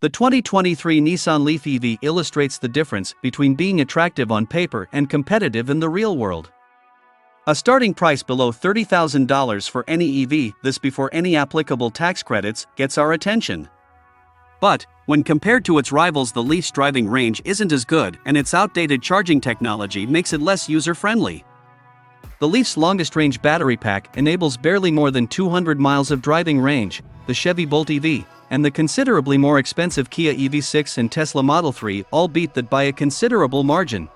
The 2023 Nissan Leaf EV illustrates the difference between being attractive on paper and competitive in the real world. A starting price below $30,000 for any EV, this before any applicable tax credits, gets our attention. But, when compared to its rivals, the Leaf's driving range isn't as good, and its outdated charging technology makes it less user-friendly. The Leaf's longest-range battery pack enables barely more than 200 miles of driving range. The Chevy Bolt EV and the considerably more expensive Kia EV6 and Tesla Model 3 all beat that by a considerable margin.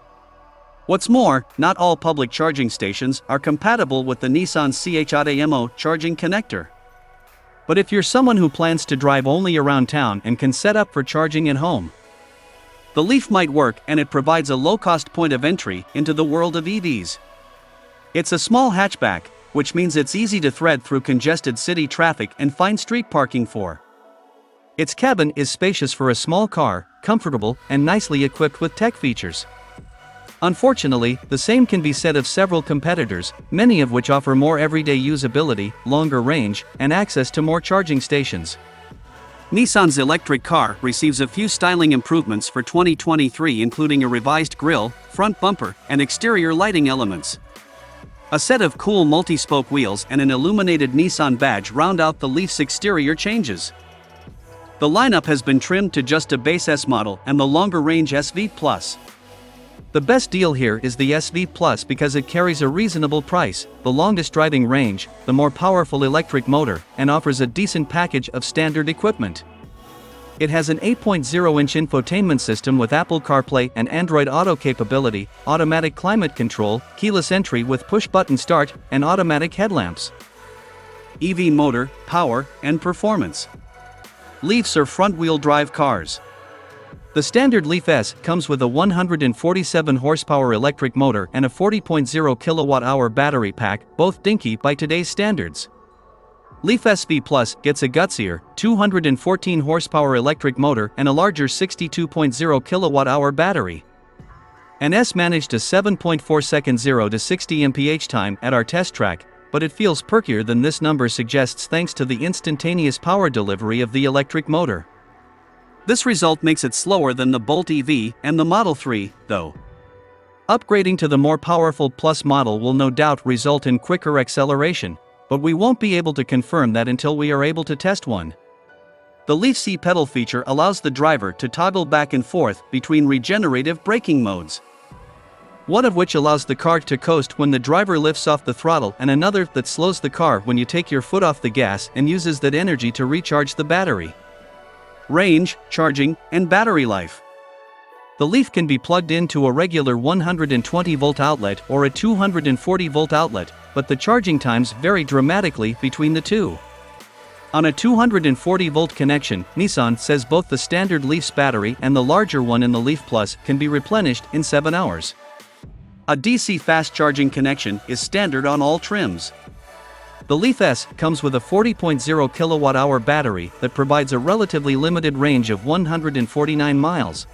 What's more, not all public charging stations are compatible with the Nissan CHAdeMO charging connector. But if you're someone who plans to drive only around town and can set up for charging at home, the Leaf might work, and it provides a low-cost point of entry into the world of EVs. It's a small hatchback, which means it's easy to thread through congested city traffic and find street parking for. Its cabin is spacious for a small car, comfortable, and nicely equipped with tech features. Unfortunately, the same can be said of several competitors, many of which offer more everyday usability, longer range, and access to more charging stations. Nissan's electric car receives a few styling improvements for 2023, including a revised grille, front bumper, and exterior lighting elements. A set of cool multi-spoke wheels and an illuminated Nissan badge round out the Leaf's exterior changes. The lineup has been trimmed to just a base S model and the longer-range SV Plus. The best deal here is the SV Plus because it carries a reasonable price, the longest driving range, the more powerful electric motor, and offers a decent package of standard equipment. It has an 8.0-inch infotainment system with Apple CarPlay and Android Auto capability, automatic climate control, keyless entry with push-button start, and automatic headlamps. EV motor, power, and performance. Leafs are front-wheel drive cars. The standard Leaf S comes with a 147 horsepower electric motor and a 40.0 kilowatt-hour battery pack, both dinky by today's standards. Leaf SV Plus gets a gutsier, 214 horsepower electric motor and a larger 62.0 kilowatt-hour battery. An S managed a 7.4 second 0 to 60 mph time at our test track, but it feels perkier than this number suggests thanks to the instantaneous power delivery of the electric motor. This result makes it slower than the Bolt EV and the Model 3, though. Upgrading to the more powerful Plus model will no doubt result in quicker acceleration, but we won't be able to confirm that until we are able to test one. The Leaf's e-pedal feature allows the driver to toggle back and forth between regenerative braking modes, one of which allows the car to coast when the driver lifts off the throttle and another that slows the car when you take your foot off the gas and uses that energy to recharge the battery. Range, charging, and battery life. The Leaf can be plugged into a regular 120-volt outlet or a 240-volt outlet, but the charging times vary dramatically between the two. On a 240-volt connection, Nissan says both the standard Leaf's battery and the larger one in the Leaf Plus can be replenished in 7 hours. A DC fast charging connection is standard on all trims. The Leaf S comes with a 40.0 kilowatt-hour battery that provides a relatively limited range of 149 miles.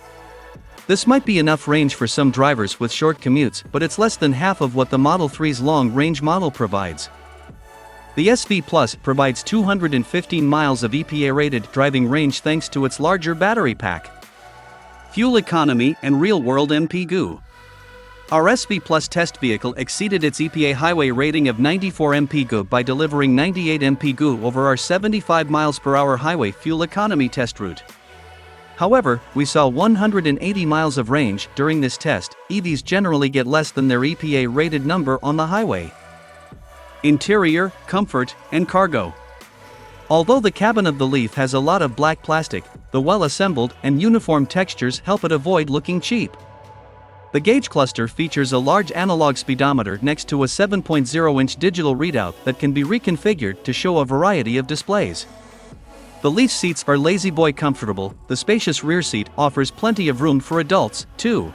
This might be enough range for some drivers with short commutes, but it's less than half of what the Model 3's long-range model provides. The SV Plus provides 215 miles of EPA-rated driving range thanks to its larger battery pack. Fuel economy and real-world MPG. Our SV Plus test vehicle exceeded its EPA highway rating of 94 mpg by delivering 98 mpg over our 75 mph highway fuel economy test route. However, we saw 180 miles of range during this test. EVs generally get less than their EPA rated number on the highway. Interior, comfort, and cargo. Although the cabin of the Leaf has a lot of black plastic, the well-assembled and uniform textures help it avoid looking cheap. The gauge cluster features a large analog speedometer next to a 7.0-inch digital readout that can be reconfigured to show a variety of displays. The Leaf seats are lazy-boy comfortable. The spacious rear seat offers plenty of room for adults, too.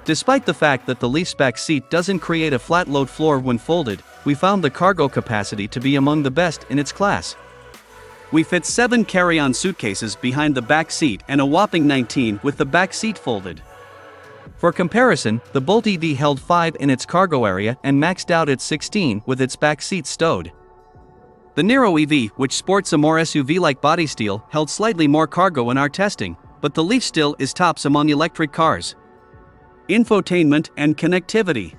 Despite the fact that the Leaf's back seat doesn't create a flat-load floor when folded, we found the cargo capacity to be among the best in its class. We fit 7 carry-on suitcases behind the back seat and a whopping 19 with the back seat folded. For comparison, the Bolt EV held 5 in its cargo area and maxed out at 16 with its back seats stowed. The Nero EV, which sports a more SUV-like body style, held slightly more cargo in our testing, but the Leaf still is tops among electric cars. Infotainment and connectivity.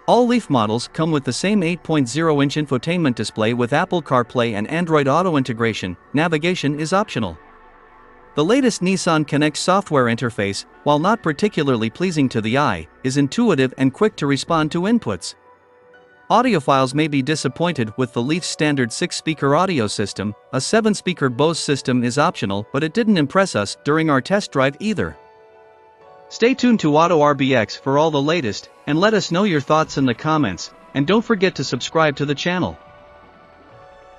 All Leaf models come with the same 8.0-inch infotainment display with Apple CarPlay and Android Auto integration. Navigation is optional. The latest Nissan Connect software interface, while not particularly pleasing to the eye, is intuitive and quick to respond to inputs. Audiophiles may be disappointed with the Leaf's standard 6-speaker audio system. A 7-speaker Bose system is optional, but it didn't impress us during our test drive either. Stay tuned to Auto RBX for all the latest, and let us know your thoughts in the comments, and don't forget to subscribe to the channel.